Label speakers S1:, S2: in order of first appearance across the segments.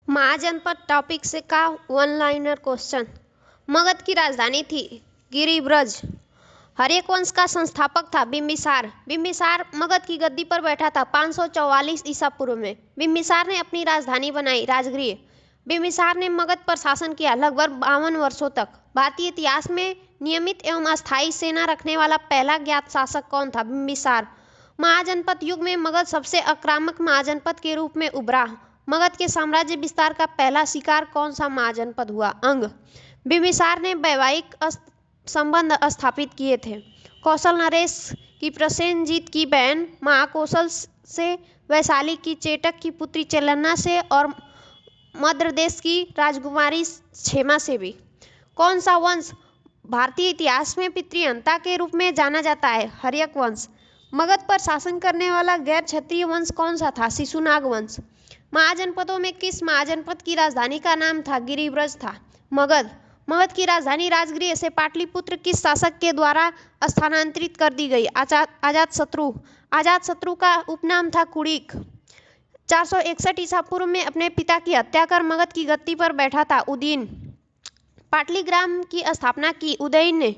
S1: महाजनपद topic से का one liner question. Magadh की राजधानी थी गिरिब्रज। हर्यक वंश का संस्थापक था बिम्बिसार। बिम्बिसार मगध की गद्दी पर बैठा था 544 ईसा पूर्व में। बिम्बिसार ने अपनी राजधानी बनाई राजगृह। बिम्बिसार ने मगध पर शासन किया लगभग 52 वर्षों तक। भारतीय इतिहास में नियमित एवं अस्थायी सेना रखने वाला पहला ज्ञात शासक कौन था? बिम्बिसार। महाजनपद युग में मगध सबसे आक्रामक महाजनपद के रूप में उभरा। मगध के साम्राज्य विस्तार का पहला शिकार कौन सा महाजनपद हुआ? अंग। बिम्बिसार ने वैवाहिक संबंध स्थापित किए थे। कौशल नरेश की प्रसेनजीत की बहन महाकौशल से, वैशाली की चेटक की पुत्री चेलन्ना से और मद्रदेश की राजकुमारी क्षेमा से भी। कौन सा वंश भारतीय इतिहास में पितृहंता के रूप में जाना जाता है? हर्यक वंश। मगध पर शासन करने वाला गैर क्षत्रिय वंश कौन सा था? शिशुनाग वंश। महाजनपदों में किस महाजनपद की राजधानी का नाम था? गिरिब्रज था। मगध। मगध की राजधानी राजगृह से पाटलिपुत्र किस शासक के द्वारा स्थानांतरित कर दी गई? अजातशत्रु। अजातशत्रु का उपनाम था कुणिक। 461 ईसा पूर्व में अपने पिता की हत्या कर मगध की गद्दी पर बैठा था उदयन। पाटलिग्राम की स्थापना की उदयन ने।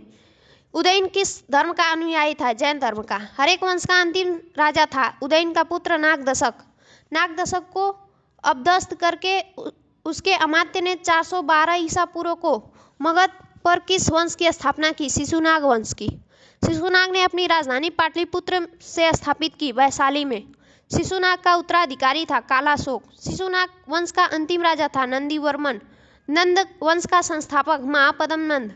S1: उदयन किस धर्म का अनुयायी था? जैन धर्म का। हर्यक वंश का अंतिम राजा था उदयन का पुत्र नागदशक। नागदशक को अपदस्थ करके उसके अमात्य ने 412 ईसा पूर्व को मगध पर किस वंश की स्थापना की? शिशुनाग वंश की। शिशुनाग ने अपनी राजधानी पाटलिपुत्र से स्थापित की वैशाली में। शिशुनाग का उत्तराधिकारी था कालाशोक। शिशुनाग वंश का अंतिम राजा था नंदीवर्मन। नंद वंश का संस्थापक महापद्म नंद।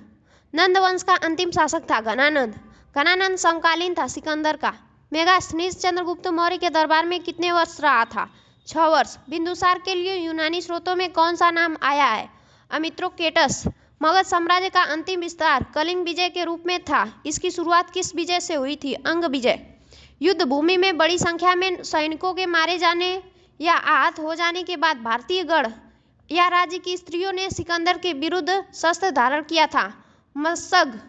S1: नंद वंश का अंतिम शासक था घनानंद। घनानंद समकालीन था सिकंदर का। मेगास्थनीज चंद्रगुप्त मौर्य के दरबार में कितने वर्ष रहा था? 6 वर्ष। बिंदुसार के लिए यूनानी स्रोतों में कौन सा नाम आया है? अमित्रोकेटस। मगध साम्राज्य का अंतिम विस्तार कलिंग विजय के रूप में था। इसकी शुरुआत किस विजय से हुई थी? अंग विजय। युद्ध भूमि में बड़ी संख्या में सैनिकों के मारे जाने या आहत हो जाने के बाद भारतीय गढ़ या राज्य की स्त्रियों ने सिकंदर के विरुद्ध शस्त्र धारण किया था। मत्सग।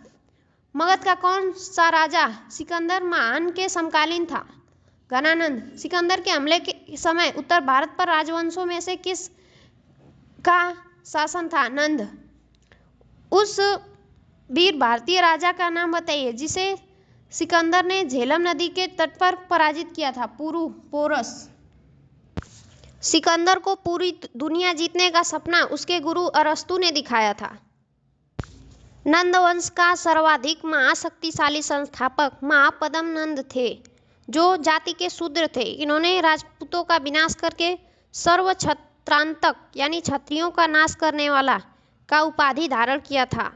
S1: मगध का कौन सा राजा सिकंदर महान के समकालीन था? घनानंद। सिकंदर के हमले के समय उत्तर भारत पर राजवंशों में से किस का शासन था? नंद। उस वीर भारतीय राजा का नाम बताइए जिसे सिकंदर ने झेलम नदी के तट पर पराजित किया था? पुरु पोरस। सिकंदर को पूरी दुनिया जीतने का सपना उसके गुरु अरस्तु ने दिखाया था। नंद वंश का सर्वाधिक महाशक्तिशाली संस्थापक महापद्म नंद थे, जो जाति के शूद्र थे। इन्होंने राजपूतों का विनाश करके सर्वक्षत्रांतक यानी क्षत्रियों का नाश करने वाला का उपाधि धारण किया था।